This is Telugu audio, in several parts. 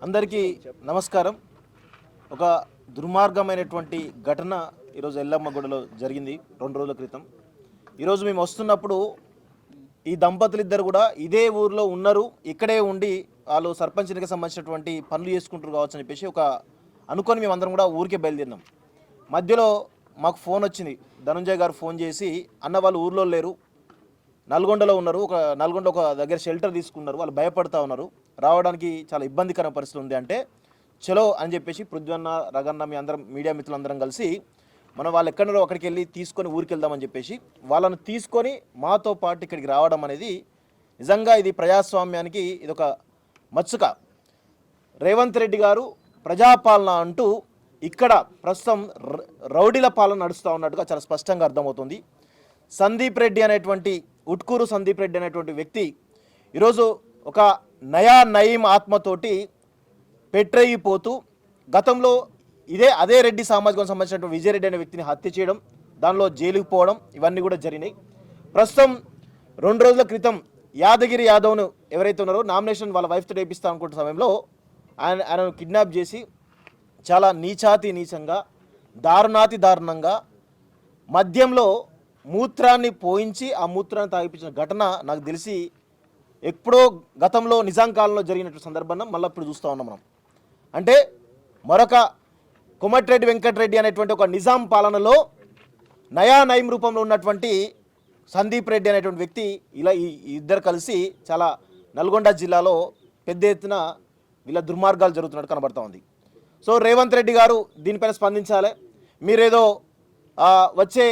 అందరికీ నమస్కారం. ఒక దుర్మార్గమైనటువంటి ఘటన ఈరోజు ఎల్లమ్మగూడలో జరిగింది 2 రోజుల క్రితం. ఈరోజు మేము వస్తున్నప్పుడు ఈ దంపతులిద్దరు కూడా ఇదే ఊర్లో ఉన్నారు, ఇక్కడే ఉండి వాళ్ళు సర్పంచ్కి సంబంధించినటువంటి పనులు చేసుకుంటారు కావచ్చు అని చెప్పేసి అనుకొని మేమందరం కూడా ఊరికే బయలుదేరినాం. మధ్యలో మాకు ఫోన్ వచ్చింది. ధనుంజయ్ గారు ఫోన్ చేసి, అన్న వాళ్ళు ఊర్లో లేరు, నల్గొండలో ఉన్నారు, నల్గొండ ఒక దగ్గర షెల్టర్ తీసుకున్నారు, వాళ్ళు భయపడతా ఉన్నారు, రావడానికి చాలా ఇబ్బందికర పరిస్థితి ఉంది అంటే చలో అని చెప్పేసి పృథ్వన్న, రగన్న, మీ అందరం మీడియా మిత్రులందరం కలిసి వాళ్ళు ఎక్కడో అక్కడికి వెళ్ళి తీసుకొని ఊరికి వెళ్దామని చెప్పేసి వాళ్ళను తీసుకొని మాతో పాటు ఇక్కడికి రావడం అనేది నిజంగా ఇది ప్రజాస్వామ్యానికి ఇదొక మచ్చుక. రేవంత్ రెడ్డి గారు ప్రజాపాలన అంటూ ఇక్కడ ప్రస్తుతం రౌడీల పాలన నడుస్తూ ఉన్నట్టుగా చాలా స్పష్టంగా అర్థమవుతుంది. సందీప్ రెడ్డి అనేటువంటి ఉట్కూరు సందీప్ రెడ్డి అనేటువంటి వ్యక్తి ఈరోజు ఒక నయా నయీం ఆత్మతోటి పెట్టరేగిపోతూ గతంలో అదే రెడ్డి సామాజికం సంబంధించినటువంటి విజయరెడ్డి అనే వ్యక్తిని హత్య చేయడం, దానిలో జైలుకు పోవడం, ఇవన్నీ కూడా జరిగినాయి. ప్రస్తుతం 2 రోజుల క్రితం యాదగిరి యాదవ్ను ఎవరైతే ఉన్నారో నామినేషన్ వాళ్ళ వైఫ్తో వేపిస్తా అనుకుంటున్న సమయంలో ఆయనను కిడ్నాప్ చేసి చాలా నీచంగా దారుణంగా మద్యంలో మూత్రాన్ని పోయించి ఆ మూత్రాన్ని తాగిపించిన ఘటన నాకు తెలిసి ఎప్పుడో గతంలో నిజాం కాలంలో జరిగినట్టు సందర్భాన్ని మళ్ళీ ఇప్పుడు చూస్తూ ఉన్నాం మనం. అంటే మరొక కోమటిరెడ్డి వెంకటరెడ్డి అనేటువంటి ఒక నిజాం పాలనలో నయా నయీం రూపంలో ఉన్నటువంటి సందీప్ రెడ్డి అనేటువంటి వ్యక్తి ఇలా ఈ ఇద్దరు కలిసి చాలా నల్గొండ జిల్లాలో పెద్ద ఎత్తున వీళ్ళ దుర్మార్గాలు జరుగుతున్నట్టు కనబడుతూ ఉంది. సో రేవంత్ రెడ్డి గారు దీనిపైన స్పందించాలి. మీరేదో వచ్చే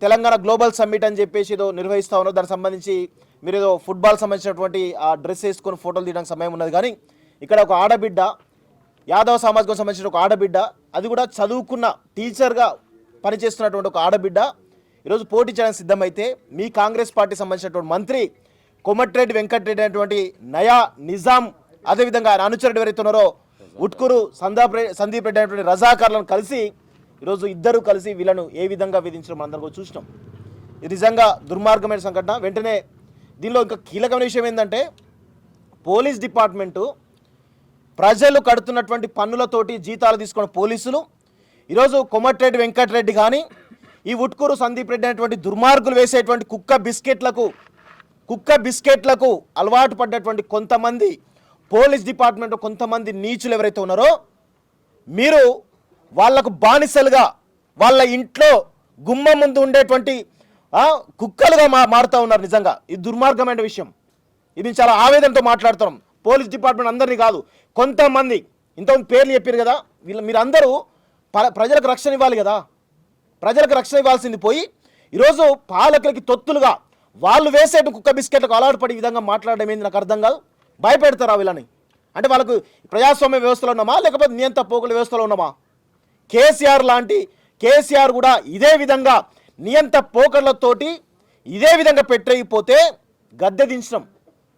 తెలంగాణ గ్లోబల్ సమ్మిట్ అని చెప్పేసి ఏదో నిర్వహిస్తూ ఉన్నారు, దానికి సంబంధించి మీరు ఏదో ఫుట్బాల్ సంబంధించినటువంటి ఆ డ్రెస్ వేసుకొని ఫోటోలు తీయడానికి సమయం ఉన్నది. కానీ ఇక్కడ ఒక ఆడబిడ్డ, యాదవ సామాజికం సంబంధించిన ఒక ఆడబిడ్డ, అది కూడా చదువుకున్న టీచర్గా పనిచేస్తున్నటువంటి ఒక ఆడబిడ్డ ఈరోజు పోటీ చేయడానికి సిద్ధమైతే మీ కాంగ్రెస్ పార్టీ సంబంధించినటువంటి మంత్రి కోమటిరెడ్డి వెంకటరెడ్డి అనేటువంటి నయా నిజాం, అదేవిధంగా ఆయన అనుచరుడు ఎవరైతే ఉన్నారో ఉట్కూరు సందీప్ రెడ్డి అనేటువంటి రజాకారులను కలిసి ఈరోజు ఇద్దరు కలిసి వీళ్ళను ఏ విధంగా వేధించడం అందరం కూడా చూసినాం. ఇది నిజంగా దుర్మార్గమైన సంఘటన. వెంటనే దీనిలో ఇంకా కీలకమైన విషయం ఏంటంటే పోలీస్ డిపార్ట్మెంటు ప్రజలు కడుతున్నటువంటి పన్నులతోటి జీతాలు తీసుకున్న పోలీసులు ఈరోజు కోమటిరెడ్డి వెంకటరెడ్డి కానీ ఈ ఉట్కూరు సందీప్ రెడ్డి అనేటువంటి దుర్మార్గులు వేసేటువంటి కుక్క బిస్కెట్లకు అలవాటు పడ్డటువంటి కొంతమంది పోలీస్ డిపార్ట్మెంట్ కొంతమంది నీచులు ఎవరైతే ఉన్నారో మీరు వాళ్లకు బానిసలుగా వాళ్ళ ఇంట్లో గుమ్మం ముందు ఉండేటువంటి కుక్కలుగా మారుతూ ఉన్నారు. నిజంగా ఇది దుర్మార్గమైన విషయం. ఇది చాలా ఆవేదనతో మాట్లాడుతున్నాం. పోలీస్ డిపార్ట్మెంట్ అందరినీ కాదు, కొంతమంది ఇంతకుముందు పేర్లు చెప్పారు కదా, మీరందరూ ప్రజలకు రక్షణ ఇవ్వాలి కదా, ప్రజలకు రక్షణ ఇవ్వాల్సింది పోయి ఈరోజు పాలకులకి తొత్తులుగా వాళ్ళు వేసే కుక్క బిస్కెట్లకు అలవాటు పడే విధంగా మాట్లాడడం ఏంది నాకు అర్థం కాదు. భయపెడతారా వీళ్ళని? అంటే వాళ్ళకు ప్రజాస్వామ్య వ్యవస్థలో ఉన్నామా లేకపోతే నియంత పోకల వ్యవస్థలో ఉన్నామా? కేసీఆర్ కూడా ఇదే విధంగా నియంత పోకర్లతోటి ఇదే విధంగా పెట్టయిపోతే గద్దె దించడం,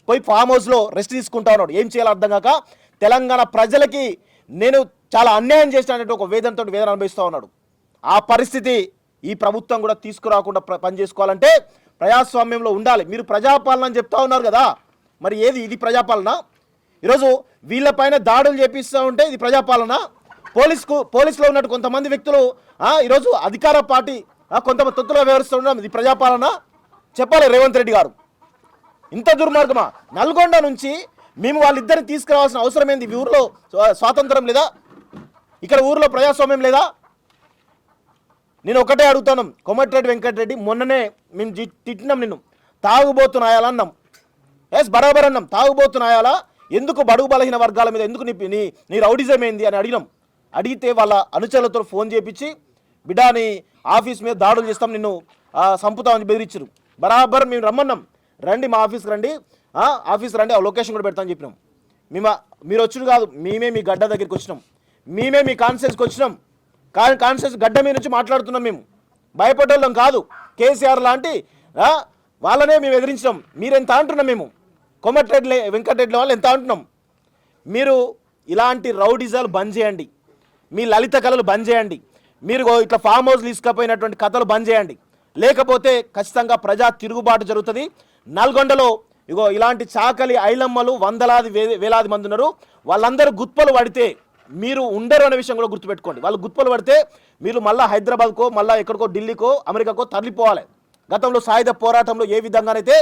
పోయి ఫామ్ హౌస్లో రెస్ట్ తీసుకుంటా ఉన్నాడు. ఏం చేయాలో అర్థం కాక తెలంగాణ ప్రజలకి నేను చాలా అన్యాయం చేసినట్టు ఒక వేదన అనుభవిస్తూ ఉన్నాడు. ఆ పరిస్థితి ఈ ప్రభుత్వం కూడా తీసుకురాకుండా పనిచేసుకోవాలంటే ప్రజాస్వామ్యంలో ఉండాలి. మీరు ప్రజాపాలన అని చెప్తా ఉన్నారు కదా, మరి ఇది ప్రజాపాలన? ఈరోజు వీళ్ళపైన దాడులు చేపిస్తూ ఉంటే ఇది ప్రజాపాలన? పోలీసులో ఉన్నట్టు కొంతమంది వ్యక్తులు ఈరోజు అధికార పార్టీ కొంతమంది తొత్తులుగా వ్యవహరిస్తుండడం ఇది ప్రజాపాలన? చెప్పాలి రేవంత్ రెడ్డి గారు. ఇంత దుర్మార్గమా? నల్గొండ నుంచి మేము వాళ్ళిద్దరిని తీసుకురావాల్సిన అవసరం ఏంది? ఈ ఊరిలో స్వాతంత్రం లేదా? ఇక్కడ ఊరిలో ప్రజాస్వామ్యం లేదా? నేను ఒకటే అడుగుతాను, కోమటిరెడ్డి వెంకటరెడ్డి మొన్ననే మేము తిట్టినాం, నిన్ను తాగుబోతున్నాయాలా అన్నాం. బరాబర్ అన్నాం, తాగుబోతున్నాయాలా, ఎందుకు బడుగు బలహీన వర్గాల మీద ఎందుకు నీ రౌడిజం ఏంది అని అడిగితే వాళ్ళ అనుచరులతో ఫోన్ చేపించి బిడ్డా నీ ఆఫీస్ మీద దాడులు చేస్తాం, నిన్ను సంపుతామని బెదిరించారు. బరాబర్ మేము రమ్మన్నాం, రండి మా ఆఫీస్కి రండి, ఆఫీస్ రండి, ఆ లొకేషన్ కూడా పెడతామని చెప్పినాం. మీరు వచ్చుడు కాదు, మేమే మీ గడ్డ దగ్గరికి వచ్చినాం, మేమే మీ కాన్ఫరెన్స్కి వచ్చినాం. కాన్ఫరెన్స్ గడ్డ మీద నుంచి మాట్లాడుతున్నాం. మేము భయపడేళ్ళం కాదు. కేసీఆర్ లాంటి వాళ్ళనే మేము ఎదిరించినాం. మీరు ఎంత అంటున్నాం? మేము కోమటిరెడ్డి వెంకటరెడ్డి వాళ్ళు ఎంత అంటున్నాం? మీరు ఇలాంటి రౌడిజాలు బంద్ చేయండి, మీ లలిత కళలు బంద్ చేయండి, మీరు ఇట్లా ఫామ్ హౌస్ తీసుకుపోయినటువంటి కథలు బంద్ చేయండి. లేకపోతే ఖచ్చితంగా ప్రజా తిరుగుబాటు జరుగుతుంది. నల్గొండలో ఇగో ఇలాంటి చాకలి ఐలమ్మలు వందలాది వేలాది మంది ఉన్నారు. వాళ్ళందరూ గుత్పలు పడితే మీరు ఉండరు అనే విషయం కూడా గుర్తుపెట్టుకోండి. వాళ్ళు గుత్పలు పడితే మీరు మళ్ళీ హైదరాబాద్కో మళ్ళీ ఎక్కడికో ఢిల్లీకో అమెరికాకో తరలిపోవాలి. గతంలో సాయుధ పోరాటంలో ఏ విధంగానైతే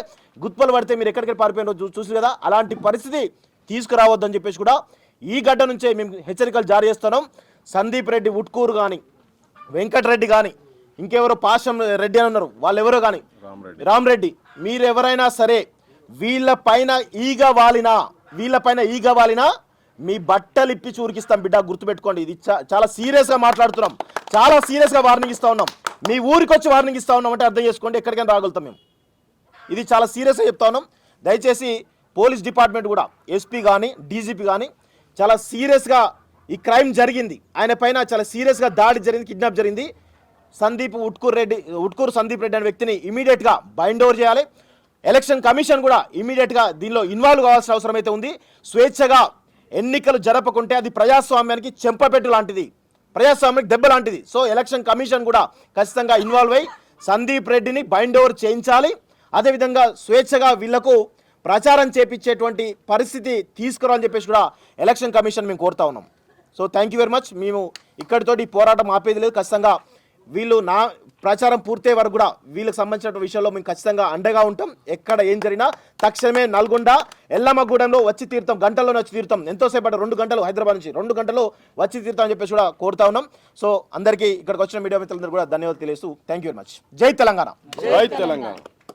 గుత్పలు పడితే మీరు ఎక్కడికి పారిపోయినో చూసి కదా, అలాంటి పరిస్థితి తీసుకురావద్దని చెప్పేసి కూడా ఈ గడ్డ నుంచే మేము హెచ్చరికలు జారీ చేస్తున్నాం. సందీప్ రెడ్డి ఉట్కూరు కానీ, వెంకటరెడ్డి కానీ, ఇంకెవరో పాశం రెడ్డి అని ఉన్నారు, వాళ్ళు ఎవరో కానీ, రామరెడ్డి, మీరు ఎవరైనా సరే వీళ్ళపైన ఈగ వాలినా మీ బట్టలు ఇప్పి చూరికిస్తాం బిడ్డ, గుర్తుపెట్టుకోండి. ఇది చాలా సీరియస్గా మాట్లాడుతున్నాం, చాలా సీరియస్గా వార్నింగ్ ఇస్తా ఉన్నాం. మీ ఊరికి వచ్చి వార్నింగ్ ఇస్తా ఉన్నాం అంటే అర్థం చేసుకోండి, ఎక్కడికైనా రాగలుగుతాం మేము. ఇది చాలా సీరియస్గా చెప్తా ఉన్నాం. దయచేసి పోలీస్ డిపార్ట్మెంట్ కూడా, ఎస్పీ కానీ డీజీపీ కానీ చాలా సీరియస్గా ఈ క్రైమ్ జరిగింది, ఆయన పైన చాలా సీరియస్గా దాడి జరిగింది, కిడ్నాప్ జరిగింది. ఉట్కూరు సందీప్ రెడ్డి అనే వ్యక్తిని ఇమీడియట్గా బైండ్ ఓవర్ చేయాలి. ఎలక్షన్ కమిషన్ కూడా ఇమీడియట్గా దీనిలో ఇన్వాల్వ్ కావాల్సిన అవసరం అయితే ఉంది. స్వేచ్ఛగా ఎన్నికలు జరపకుంటే అది ప్రజాస్వామ్యానికి చెంపపెట్టు లాంటిది, ప్రజాస్వామ్యానికి దెబ్బ లాంటిది. సో ఎలక్షన్ కమిషన్ కూడా ఖచ్చితంగా ఇన్వాల్వ్ అయ్యి సందీప్ రెడ్డిని బైండ్ ఓవర్ చేయించాలి. అదేవిధంగా స్వేచ్ఛగా వీళ్లకు ప్రచారం చేపించేటువంటి పరిస్థితి తీసుకురాని చెప్పేసి కూడా ఎలక్షన్ కమిషన్ మేము కోరుతా ఉన్నాం. So thank you very much. మేము ఇక్కడితోటి పోరాటం ఆపేది లేదు. ఖచ్చితంగా వీళ్ళు నా ప్రచారం పూర్తయ్యే వరకు కూడా వీళ్ళకి సంబంధించిన విషయంలో మేము ఖచ్చితంగా అండగా ఉంటాం. ఎక్కడ ఏం జరిగినా తక్షణమే నల్గొండ ఎల్లమ్మగూడెంలో వచ్చి తీరుతాం, గంటల్లోనే వచ్చి తీరుతాం. ఎంతోసేపు 2 గంటలు, హైదరాబాద్ నుంచి 2 గంటలు వచ్చి తీరుతాం అని చెప్పేసి కూడా కోరుతా ఉన్నాం. సో అందరికీ ఇక్కడికి వచ్చిన మీడియా మిత్రులందరూ కూడా ధన్యవాదాలు తెలియజేస్తూ థ్యాంక్ యూ వెరీ మచ్. జై తెలంగాణ. జై తెలంగాణ.